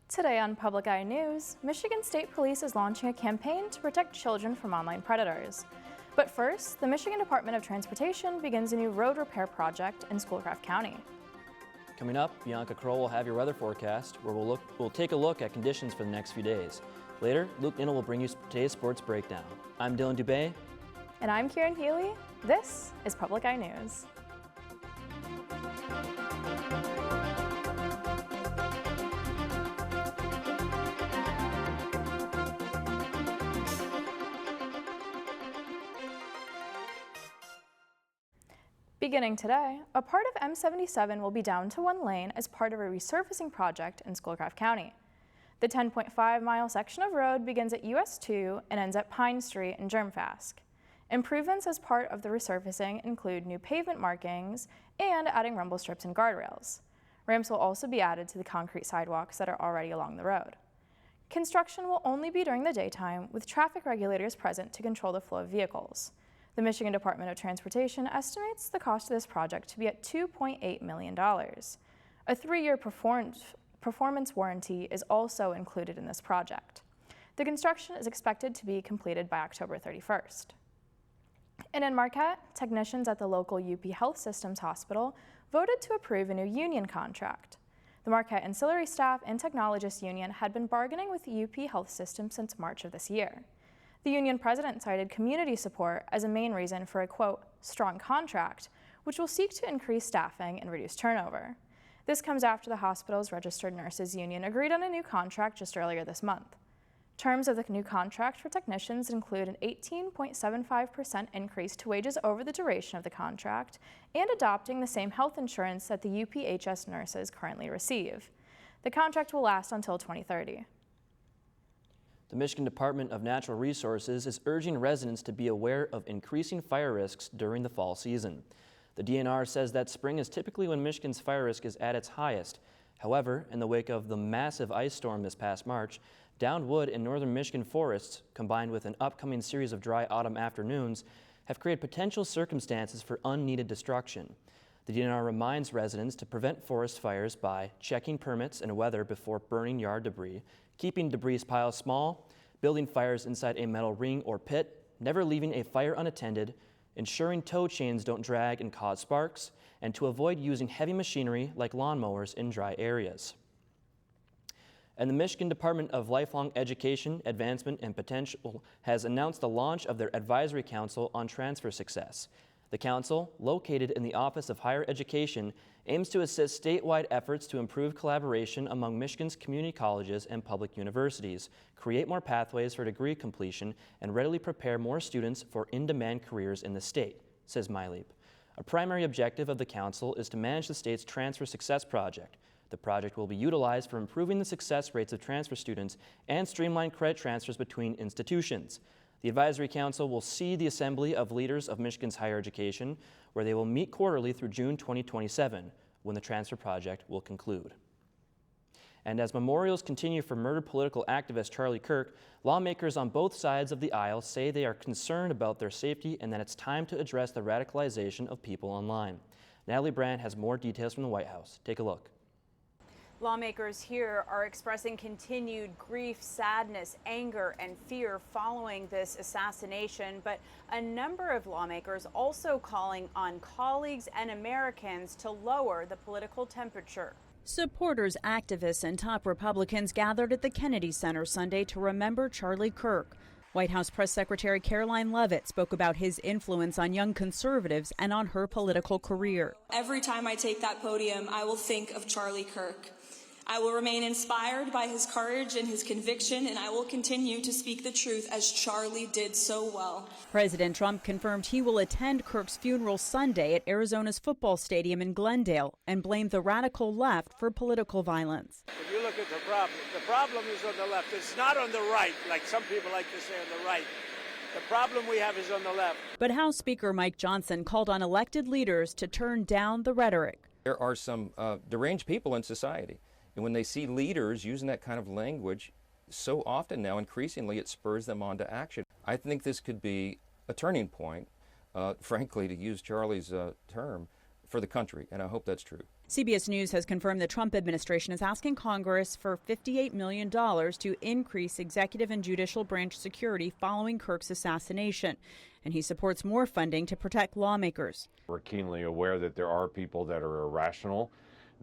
Today on Public Eye News, Michigan State Police is launching a campaign to protect children from online predators. But first, the Michigan Department of Transportation begins a new road repair project in Schoolcraft County. Coming up, Bianca Kroll will have your weather forecast, where we'll take a look at conditions for the next few days. Later, Luke Ninnel will bring you today's sports breakdown. I'm Dylan Dubé. And I'm Kieran Healy. This is Public Eye News. Beginning today, a part of M77 will be down to one lane as part of a resurfacing project in Schoolcraft County. The 10.5-mile section of road begins at US 2 and ends at Pine Street in Germfask. Improvements as part of the resurfacing include new pavement markings and adding rumble strips and guardrails. Ramps will also be added to the concrete sidewalks that are already along the road. Construction will only be during the daytime, with traffic regulators present to control the flow of vehicles. The Michigan Department of Transportation estimates the cost of this project to be at $2.8 million. A 3-year performance warranty is also included in this project. The construction is expected to be completed by October 31st. And in Marquette, technicians at the local UP Health Systems Hospital voted to approve a new union contract. The Marquette Ancillary Staff and Technologists Union had been bargaining with the UP Health System since March of this year. The union president cited community support as a main reason for a, quote, strong contract, which will seek to increase staffing and reduce turnover. This comes after the hospital's registered nurses union agreed on a new contract just earlier this month. Terms of the new contract for technicians include an 18.75% increase to wages over the duration of the contract and adopting the same health insurance that the UPHS nurses currently receive. The contract will last until 2030. The Michigan Department of Natural Resources is urging residents to be aware of increasing fire risks during the fall season. The DNR says that spring is typically when Michigan's fire risk is at its highest. However, in the wake of the massive ice storm this past March, downed wood in northern Michigan forests, combined with an upcoming series of dry autumn afternoons, have created potential circumstances for unneeded destruction. The DNR reminds residents to prevent forest fires by checking permits and weather before burning yard debris, keeping debris piles small, building fires inside a metal ring or pit, never leaving a fire unattended, ensuring tow chains don't drag and cause sparks, and to avoid using heavy machinery like lawnmowers in dry areas. And the Michigan Department of Lifelong Education, Advancement, and Potential has announced the launch of their Advisory Council on Transfer Success. The council, located in the Office of Higher Education, aims to assist statewide efforts to improve collaboration among Michigan's community colleges and public universities, create more pathways for degree completion, and readily prepare more students for in-demand careers in the state, says MyLeap. A primary objective of the council is to manage the state's Transfer Success Project. The project will be utilized for improving the success rates of transfer students and streamline credit transfers between institutions. The Advisory Council will see the assembly of leaders of Michigan's higher education, where they will meet quarterly through June 2027, when the transfer project will conclude. And as memorials continue for murdered political activist Charlie Kirk, lawmakers on both sides of the aisle say they are concerned about their safety and that it's time to address the radicalization of people online. Natalie Brandt has more details from the White House. Take a look. Lawmakers here are expressing continued grief, sadness, anger, and fear following this assassination, but a number of lawmakers also calling on colleagues and Americans to lower the political temperature. Supporters, activists, and top Republicans gathered at the Kennedy Center Sunday to remember Charlie Kirk. White House Press Secretary Caroline Leavitt spoke about his influence on young conservatives and on her political career. Every time I take that podium, I will think of Charlie Kirk. I will remain inspired by his courage and his conviction, and I will continue to speak the truth as Charlie did so well. President Trump confirmed he will attend Kirk's funeral Sunday at Arizona's football stadium in Glendale and blamed the radical left for political violence. If you look at the problem is on the left. It's not on the right, like some people like to say on the right. The problem we have is on the left. But House Speaker Mike Johnson called on elected leaders to turn down the rhetoric. There are some deranged people in society. And when they see leaders using that kind of language, so often now, increasingly, it spurs them on to action. I think this could be a turning point, frankly, to use Charlie's term, for the country, and I hope that's true. CBS News has confirmed the Trump administration is asking Congress for $58 million to increase executive and judicial branch security following Kirk's assassination. And he supports more funding to protect lawmakers. We're keenly aware that there are people that are irrational,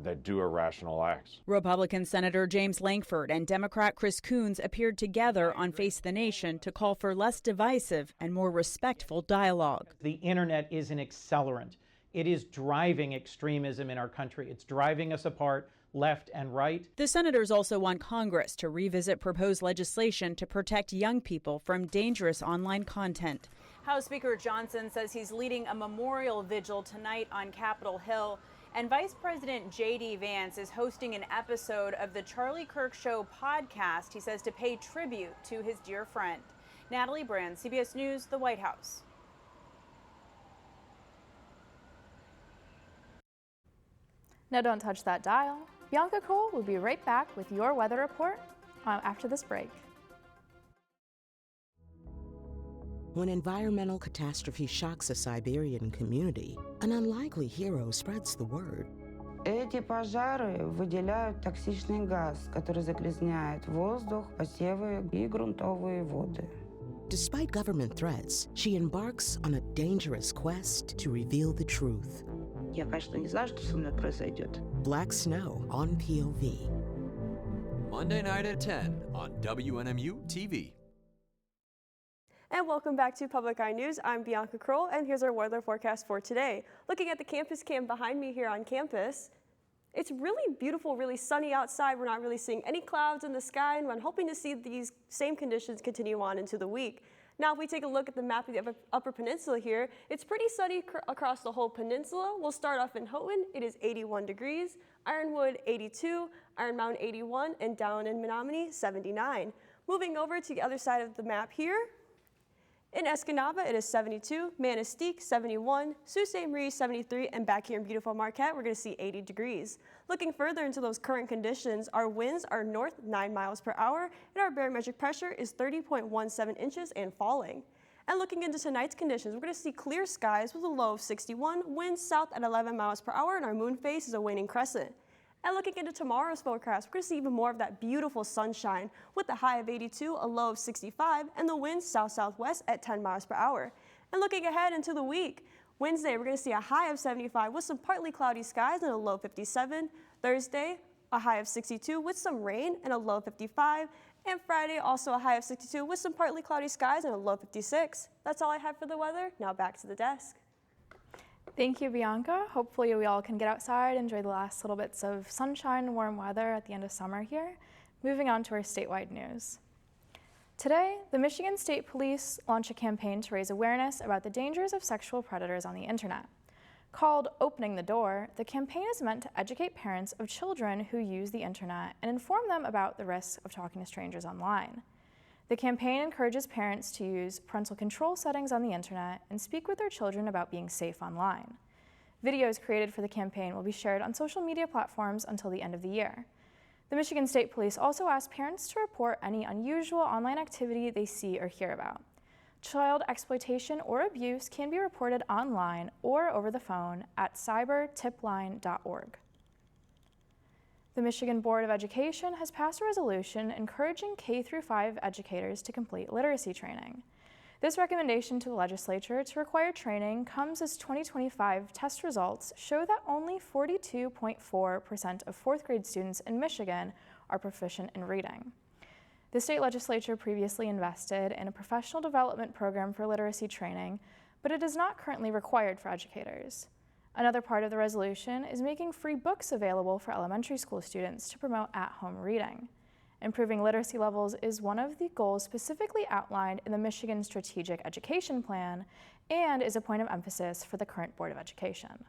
that do irrational acts. Republican Senator James Lankford and Democrat Chris Coons appeared together on Face the Nation to call for less divisive and more respectful dialogue. The internet is an accelerant. It is driving extremism in our country. It's driving us apart, left and right. The senators also want Congress to revisit proposed legislation to protect young people from dangerous online content. House Speaker Johnson says he's leading a memorial vigil tonight on Capitol Hill. And Vice President J.D. Vance is hosting an episode of the Charlie Kirk Show podcast, he says, to pay tribute to his dear friend. Natalie Brand, CBS News, the White House. Now don't touch that dial. Bianca Cole will be right back with your weather report after this break. When environmental catastrophe shocks a Siberian community, an unlikely hero spreads the word. Эти пожары выделяют токсичный газ, который загрязняет воздух, посевы и грунтовые воды. Despite government threats, she embarks on a dangerous quest to reveal the truth. Я, конечно, не знаю, что со мной произойдет. Black Snow on POV. Monday night at 10 on WNMU TV. And welcome back to Public Eye News. I'm Bianca Kroll, and here's our weather forecast for today. Looking at the campus cam behind me here on campus, it's really beautiful, really sunny outside. We're not really seeing any clouds in the sky, and I'm hoping to see these same conditions continue on into the week. Now, if we take a look at the map of the Upper Peninsula here, it's pretty sunny across the whole peninsula. We'll start off in Houghton. It is 81 degrees, Ironwood 82, Iron Mountain 81, and down in Menominee 79. Moving over to the other side of the map here, in Escanaba, it is 72, Manistee 71, Sault Ste. Marie 73, and back here in beautiful Marquette, we're going to see 80 degrees. Looking further into those current conditions, our winds are north 9 miles per hour, and our barometric pressure is 30.17 inches and falling. And looking into tonight's conditions, we're going to see clear skies with a low of 61, winds south at 11 miles per hour, and our moon phase is a waning crescent. And looking into tomorrow's forecast, we're going to see even more of that beautiful sunshine with a high of 82, a low of 65, and the winds south-southwest at 10 miles per hour. And looking ahead into the week, Wednesday, we're going to see a high of 75 with some partly cloudy skies and a low of 57. Thursday, a high of 62 with some rain and a low of 55. And Friday, also a high of 62 with some partly cloudy skies and a low of 56. That's all I have for the weather. Now back to the desk. Thank you, Bianca. Hopefully we all can get outside, enjoy the last little bits of sunshine and warm weather at the end of summer here. Moving on to our statewide news. Today, the Michigan State Police launched a campaign to raise awareness about the dangers of sexual predators on the internet. Called Opening the Door, the campaign is meant to educate parents of children who use the internet and inform them about the risks of talking to strangers online. The campaign encourages parents to use parental control settings on the internet and speak with their children about being safe online. Videos created for the campaign will be shared on social media platforms until the end of the year. The Michigan State Police also ask parents to report any unusual online activity they see or hear about. Child exploitation or abuse can be reported online or over the phone at cybertipline.org. The Michigan Board of Education has passed a resolution encouraging K-5 educators to complete literacy training. This recommendation to the legislature to require training comes as 2025 test results show that only 42.4% of fourth grade students in Michigan are proficient in reading. The state legislature previously invested in a professional development program for literacy training, but it is not currently required for educators. Another part of the resolution is making free books available for elementary school students to promote at-home reading. Improving literacy levels is one of the goals specifically outlined in the Michigan Strategic Education Plan and is a point of emphasis for the current Board of Education.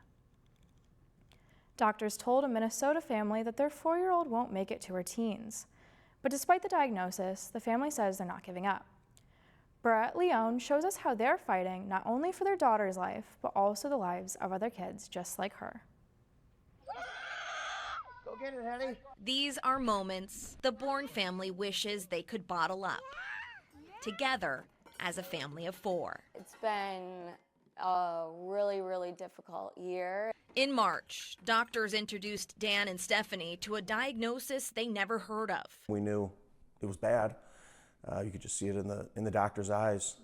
Doctors told a Minnesota family that their 4-year-old won't make it to her teens. But despite the diagnosis, the family says they're not giving up. Brett Leone shows us how they're fighting not only for their daughter's life, but also the lives of other kids just like her. Go get it, honey. These are moments the Bourne family wishes they could bottle up. Together as a family of 4. It's been a really, really difficult year. In March, doctors introduced Dan and Stephanie to a diagnosis they never heard of. We knew it was bad. You could just see it in the doctor's eyes.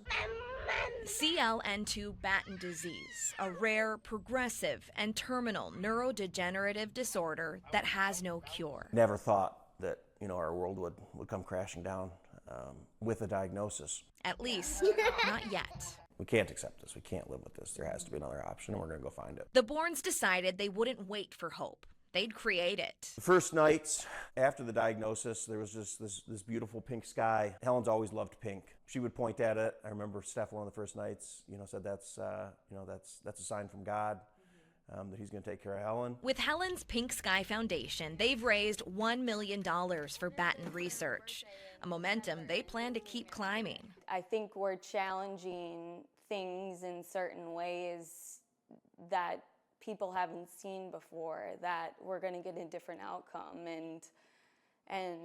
CLN2 Batten disease, a rare, progressive, and terminal neurodegenerative disorder that has no cure. Never thought that our world would come crashing down with a diagnosis. At least, not yet. We can't accept this. We can't live with this. There has to be another option, and we're going to go find it. The Bournes decided they wouldn't wait for hope. They'd create it. The first nights after the diagnosis, there was just this beautiful pink sky. Helen's always loved pink. She would point at it. I remember Steph, one of the first nights, said that's a sign from God that he's going to take care of Helen. With Helen's Pink Sky Foundation, they've raised $1 million for Batten research, a momentum they plan to keep climbing. I think we're challenging things in certain ways that people haven't seen before, that we're going to get a different outcome, and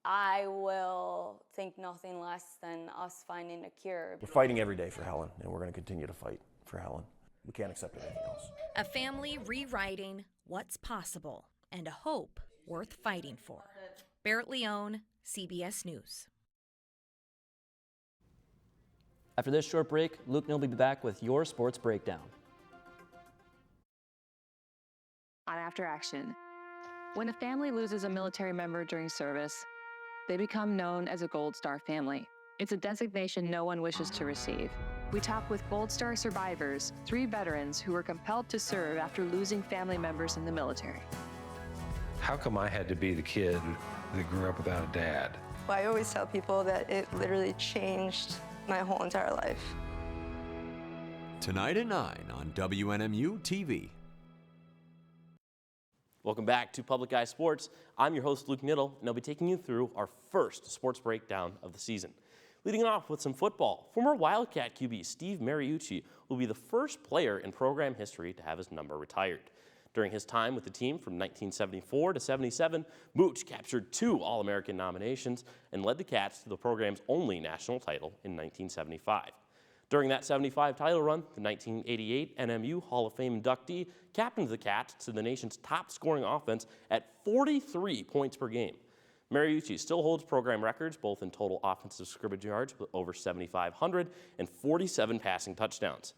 I will think nothing less than us finding a cure. We're fighting every day for Helen, and we're going to continue to fight for Helen. We can't accept anything else. A family rewriting what's possible and a hope worth fighting for. Barrett Leone, CBS News. After this short break, Luke Neal will be back with your sports breakdown. On After Action. When a family loses a military member during service, they become known as a Gold Star family. It's a designation no one wishes to receive. We talk with Gold Star survivors, 3 veterans who were compelled to serve after losing family members in the military. How come I had to be the kid that grew up without a dad? I always tell people that it literally changed my whole entire life. Tonight at 9 on WNMU TV. Welcome back to Public Eye Sports. I'm your host, Luke Niddle, and I'll be taking you through our first sports breakdown of the season. Leading off with some football, former Wildcat QB Steve Mariucci will be the first player in program history to have his number retired. During his time with the team from 1974 to 77, Mooch captured 2 All-American nominations and led the Cats to the program's only national title in 1975. During that 75 title run, the 1988 NMU Hall of Fame inductee captained the Cats to the nation's top scoring offense at 43 points per game. Mariucci still holds program records both in total offensive scrimmage yards with over 7,500 and 47 passing touchdowns.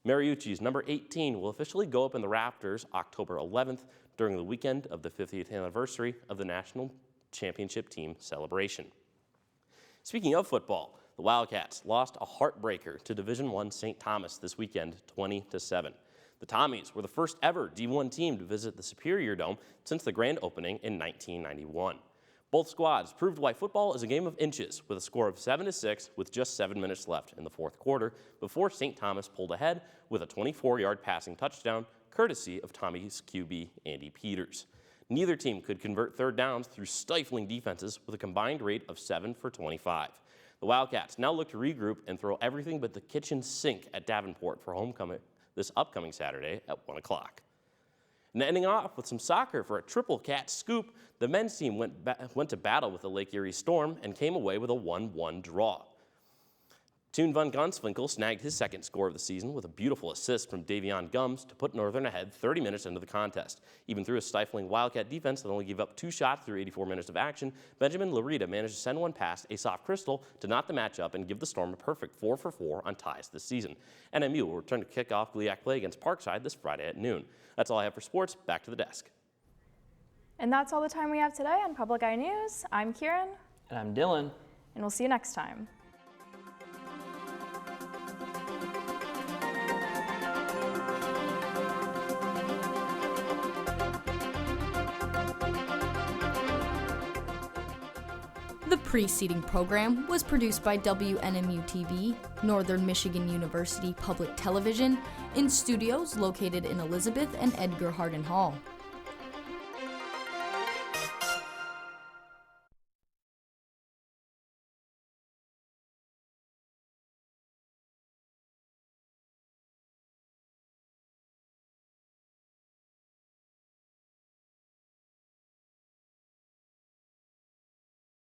Mariucci's number 18 will officially go up in the rafters October 11th during the weekend of the 50th anniversary of the national championship team celebration. Speaking of football, the Wildcats lost a heartbreaker to Division I St. Thomas this weekend, 20-7. The Tommies were the first ever D1 team to visit the Superior Dome since the grand opening in 1991. Both squads proved why football is a game of inches with a score of 7-6 with just 7 minutes left in the fourth quarter before St. Thomas pulled ahead with a 24-yard passing touchdown courtesy of Tommy's QB Andy Peters. Neither team could convert third downs through stifling defenses with a combined rate of 7 for 25. The Wildcats now look to regroup and throw everything but the kitchen sink at Davenport for homecoming this upcoming Saturday at 1 o'clock. And ending off with some soccer for a triple Cat scoop, the men's team went to battle with the Lake Erie Storm and came away with a 1-1 draw. Toon van Ganswinkel snagged his second score of the season with a beautiful assist from Davion Gums to put Northern ahead 30 minutes into the contest. Even through a stifling Wildcat defense that only gave up 2 shots through 84 minutes of action, Benjamin Larita managed to send one past Asaph Crystal to knot the matchup and give the Storm a perfect 4 for 4 on ties this season. NMU will return to kick off GLIAC play against Parkside this Friday at noon. That's all I have for sports. Back to the desk. And that's all the time we have today on Public Eye News. I'm Kieran. And I'm Dylan. And we'll see you next time. The preceding program was produced by WNMU TV, Northern Michigan University Public Television, in studios located in Elizabeth and Edgar Hardin Hall.